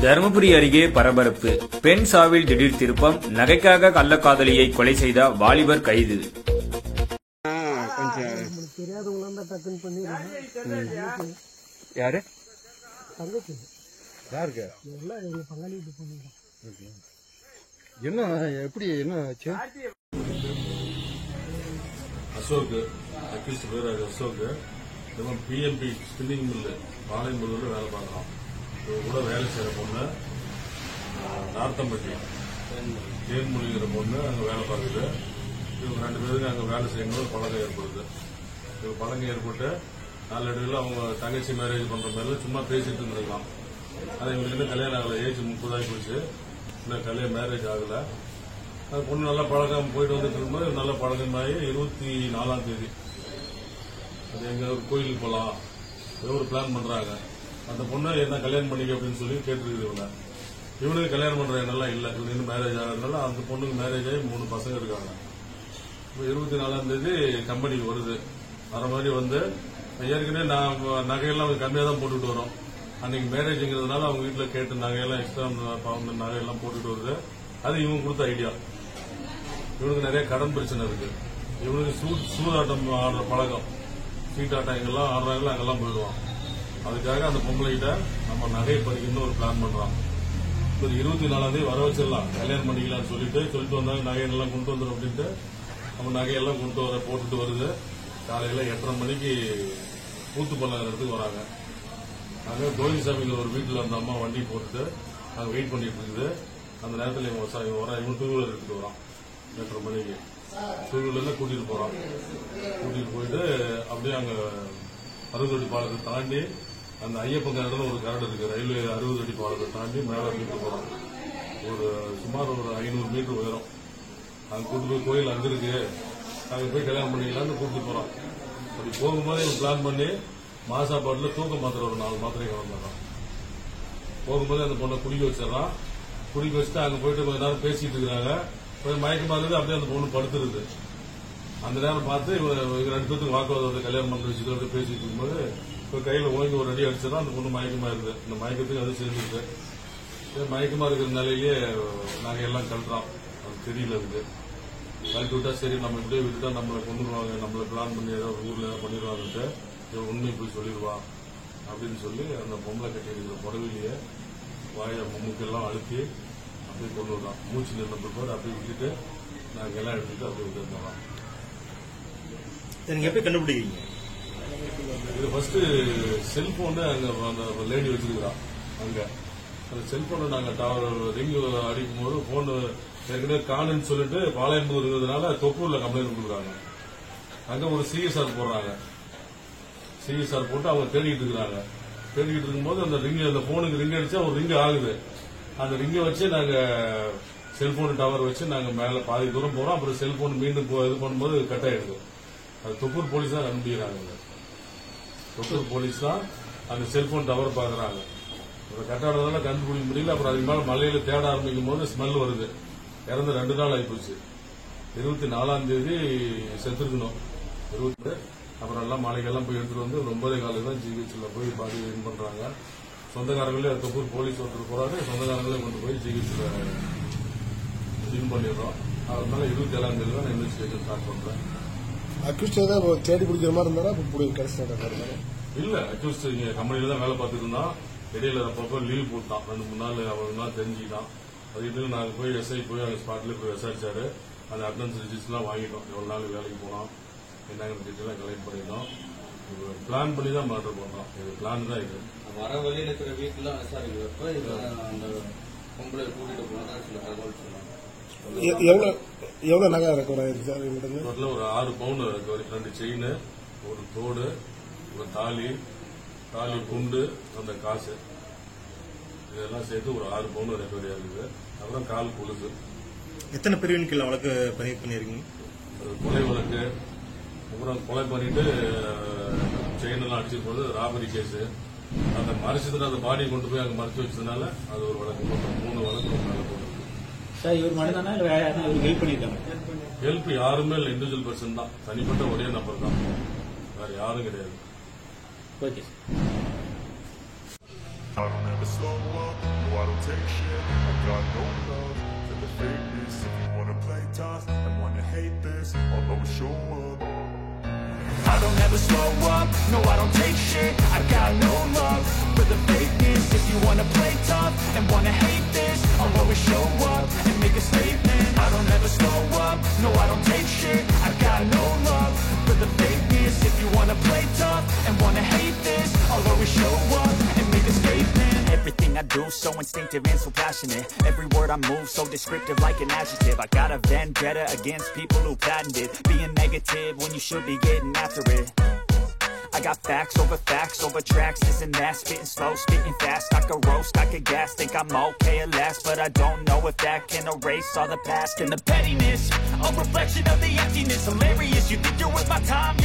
தருமபுரி அருகே பரபரப்பு. பெண் சாவில் திடீர் திருப்பம். நகைக்காக கள்ளக்காதலியை கொலை செய்த வாலிபர் கைது. யாரு என்ன எப்படி என்ன ஆச்சு? அசோக் அக்யூஸ்ட் பேர் அசோக். இவன் பிஎம்பி ஸ்பின்னிங் மில்லு பாளையம்புதூர்ல வேலை பார்க்கலாம். இவங்க கூட வேலை செய்யற பொண்ணு நார்த்தம்பட்டி தேன்மொழிங்கிற பொண்ணு அங்க வேலை பார்க்குது. இவங்க 2 பேருக்கு அங்க வேலை செய்யும்போது பழக்கம் ஏற்படுது. இவங்க பழக்கம் ஏற்பட்டு நாளடைவில் அவங்க தங்கச்சி மேரேஜ் பண்ற மாதிரி சும்மா பேசிட்டு இருந்திருக்கலாம். அது இவங்களுக்கு இன்னும் கல்யாணம் ஆகல. ஏஜ் 30 ஆகி போச்சு. இன்னும் கல்யாணம் மேரேஜ் ஆகல. அது பொண்ணு நல்லா பழக்கம் போயிட்டு வந்துட்டு இருக்கும்போது நல்ல பழக்கமாகி 24ஆம் தேதி அது எங்க ஒரு கோயிலுக்கு போகலாம் ஏதோ ஒரு பிளான் பண்றாங்க. அந்த பொண்ணை என்ன கல்யாணம் பண்ணிக்க அப்படின்னு சொல்லி கேட்டுருக்குது. இவனுக்கு கல்யாணம் பண்ற எண்ணெல்லாம் இல்ல. இவனுக்கு இன்னும் மேரேஜ் ஆகிறதுனால அந்த பொண்ணுக்கு மேரேஜ் ஆகி 3 பசங்க இருக்காங்க. 24ஆம் தேதி கம்பெனிக்கு வருது. வர மாதிரி வந்து ஏற்கனவே நான் நகையெல்லாம் கம்மியாக தான் போட்டுட்டு வரோம். அன்னைக்கு மேரேஜ்ங்கிறதுனால அவங்க வீட்டில் கேட்டு நகையெல்லாம் எக்ஸ்ட்ரா நகையெல்லாம் போட்டுட்டு வருது. அது இவங்க கொடுத்த ஐடியா. இவனுக்கு நிறைய கடன் பிரச்சனை இருக்கு. இவனுக்கு சூதாட்டம் ஆடுற பழக்கம். சீட்டாட்டம் எங்கெல்லாம் ஆடுறாங்களோ அங்கெல்லாம் போயிடுவான். அதுக்காக அந்த பொம்பளை கிட்ட நம்ம நகையை பறிக்கணும்னு ஒரு பிளான் பண்றான். 24ஆம் தேதி வர வச்சிடலாம், கல்யாணம் பண்ணிக்கலாம்னு சொல்லிட்டு வந்தாங்க. நகையெல்லாம் கொண்டு வந்துடும் அப்படின்ட்டு நம்ம நகையெல்லாம் போட்டுட்டு வருது. காலையில 8:30 மணிக்கு கூத்துப்பள்ளம் இடத்துக்கு வராங்க. அங்கே கோவிந்தசாமியில் ஒரு வீட்டில் இருந்த அம்மா வண்டி போட்டுட்டு அங்கே வெயிட் பண்ணிட்டு இருக்குது. அந்த நேரத்தில் இவன் 2 வீலர் எடுத்துட்டு வரான். 8:30 மணிக்கு 2 வீலர்ல கூட்டிட்டு போறான். கூட்டிட்டு போயிட்டு அப்படியே அங்க 60 அடி பாலத்தை தாண்டி அந்த ஐயப்பன் கரடுன்னு ஒரு கரடு இருக்கு. ரயில்வே 60 அடி பாலத்தை தாண்டி மேல கூட்டு போறான். சுமார் ஒரு 500 மீட்டர் உயரம். அங்க கூட்டு போய் கோயில் அங்க இருக்கு, அங்க போய் கல்யாணம் பண்ணிக்கலாம்னு கூட்டிட்டு போறான். அப்படி போகும்போது இவன் பிளான் பண்ணி மாசாப்பாட்டுல தூக்க மாத்திரை ஒரு 4 மாத்திரை கலந்துறான். போகும்போது அந்த பொண்ணை குடிக்க வச்சிடறான். குடிக்க வச்சுட்டு அங்க போயிட்டு கொஞ்ச நேரம் பேசிட்டு இருக்காங்க. கொஞ்சம் மயக்கமா இருக்குது. அப்படியே அந்த பொண்ணு படுத்துருது. அந்த நேரம் பார்த்து இவங்க 2 பேருக்கு வாக்குவாதத்தை கல்யாணம் பண்ணி வச்சுட்டு பேசிட்டு இருக்கும்போது இப்ப கையில ஓங்கி ஒரு அடி அடிச்சிடறான். அந்த பொண்ணு மயக்கமா இருக்குது. இந்த மயக்கத்துக்கு அது சேர்ந்துருக்கு. மயக்கமா இருக்கிற நிலையிலேயே நாங்க எல்லாம் கழட்டுறோம். அது தெரியல இருக்கு. கழட்டி விட்டா சரி நம்ம இப்படியே விட்டுட்டா நம்மளை கொண்டுருவாங்க, நம்மளை பிளான் பண்ணி ஏதாவது ஊர்ல ஏதாவது பண்ணிடுவாங்கன்ட்டு இவன் உண்மை போய் சொல்லிடுவான் அப்படின்னு சொல்லி அந்த பொம்பளை கட்டி இருக்கிற புடவையிலேயே வாய மூக்கெல்லாம் அழுத்தி அப்படியே கொண்டு விடுறான். மூச்சு நின்ற பிற்பாடு அப்படியே விட்டுட்டு நாங்க எல்லாம் எடுத்துட்டு அப்படியே விட்டுருந்தோம். நீங்க எப்படி கண்டுபிடிக்கிறீங்க? இது ஃபர்ஸ்ட் செல்போன் அங்க அந்த லேடி வச்சிருக்கிறான். அங்க அந்த செல்போனை நாங்க ரிங் அடிக்கும் போது போன் ஏற்கனவே காணுன்னு சொல்லிட்டு பாளையம்பூர் இருக்கிறதுனால தொப்பூர்ல கம்ப்ளைண்ட் கொடுக்குறாங்க. அங்க ஒரு சிஎஸ்ஆர் போடுறாங்க. சிஎஸ்ஆர் போட்டு அவங்க தேடிட்டு இருக்கிறாங்க. தேடிட்டு இருக்கும்போது அந்த போனுக்கு ரிங் அடிச்சா ஒரு ரிங் ஆகுது. அந்த ரிங்கை வச்சு நாங்க செல்போன் டவர் வச்சு நாங்க மேல பாதி தூரம் போறோம். அப்புறம் செல்போன் மீண்டும் இது பண்ணும்போது கட் ஆயிடுது. அது தொப்பூர் போலீஸ் தான் கண்டுபிடிக்கிறாங்க. தொப்பூர் போலீஸ் தான் அந்த செல்போன் டவர் பாக்குறாங்க. கட்டாடுறதால கண்டுபிடிக்க முடியல. அப்புறம் அதுக்கு மேல மலையில தேட ஆரம்பிக்கும் போது ஸ்மெல் வருது. இறந்து 2 நாள் ஆயிப்போச்சு. 24ஆம் தேதி செத்துருக்கணும். அப்புறம் எல்லாம் மாலைக்கெல்லாம் போய் எடுத்துட்டு வந்து 9 காலையில் தான் ஜிஹெச்ல போய் பாடி வின் பண்றாங்க. சொந்தக்காரங்களே தொப்பூர் போலீஸ் ஒருத்தர் போறாரு. சொந்தக்காரங்களே கொண்டு போய் ஜிஹெச்ல வின் பண்ணிடுறோம். அதனால 27ஆம் தேதி தான் இன்வெஸ்டிகேஷன் ஸ்டார்ட் பண்றேன். அக்யூஸ்ட் ஏதாவது தேடி பிடிக்கிற மாதிரி இருந்தாரா? இல்ல, அக்யூஸ்ட் இங்க கம்பெனில தான் வேலை பார்த்துட்டு இருந்தான். இடையில அப்பப்போ லீவ் போட்டான். 2-3 நாள் அவன் தான் தெரிஞ்சுக்கிட்டான். அதுக்கு நாங்க போய் எஸ்ஐ போய் அங்க ஸ்பாட்ல போய் விசாரிச்சாரு. அந்த அட்டனன்ஸ் ரிஜிஸ்டர் எல்லாம் வாங்கிட்டோம். எவ்வளவு நாள் வேலைக்கு போனோம் என்னங்கிற டீட்டெயிலாம் கலெக்ட் பண்ணிட்டோம். பிளான் பண்ணி தான் மாற்றம் பண்றோம். இது பிளான் தான். இது வர வழியில் இருக்கிற வீட்டுலாம் விசாரிக்கிறப்ப அந்த பொம்பளை கூட்டிட்டு போனா சில தகவல் சொன்னாங்க. எவ்வளவு நகை ரெக்கவர் ஆயிருக்கு சார்? டோட்டலா ஒரு 6 பவுன் 2 செயின், ஒரு தோடு, ஒரு தாலி குண்டு, அந்த காசு இதெல்லாம் சேர்த்து ஒரு 6 பவுன் ரெக்கவரி ஆகுது. அப்புறம் கால் கொலுசு. எத்தனை பிரிவின் வழக்கு பதிவு பண்ணிருக்கீங்க? கொலை வழக்கு, அப்புறம் கொலை பண்ணிட்டு செயின் எல்லாம் அடிச்சுட்டு போது ராபரி கேஸ். அந்த மறைச்சதுல அந்த பாடியை கொண்டு போய் அங்க மறைச்சு வச்சதுனால அது ஒரு வழக்கு போட்டோம். 3 வழக்கு மேல போட்டு. சார் இவர் மட்டும்தானா இல்ல வேற யாரும் ஹெல்ப் பண்ணிருக்காங்க? ஹெல்ப் யாருமே இல்லை. இண்டிவிஜுவல் பர்சன் தான். தனிப்பட்ட ஒரே நபர் தான். வேற யாரும் கிடையாது. Okay. I don't ever slow up, no I don't take shit. I got no love for the fakeness. If you wanna play tough and wanna hate this, I'll always show up. I don't ever slow up, no I don't take shit. I got no love for the fakeness. If you wanna play tough and wanna hate this, I'll always show up and make a statement. I don't ever slow up, no I don't take shit. I got no love for the fakeness. If you wanna play tough and wanna hate this, I'll always show up and make a statement. Everything I do so instinctive and so passionate. Every word I move so descriptive like an adjective. I got a vendetta against people who patented being negative when you should be getting after it. I got facts over tracks, this and that, spitting slow, spitting fast. I could roast, I could gas, think I'm okay at last, but I don't know if that can erase all the past and the pettiness. A reflection of the emptiness, hilarious. You think you're worth my time?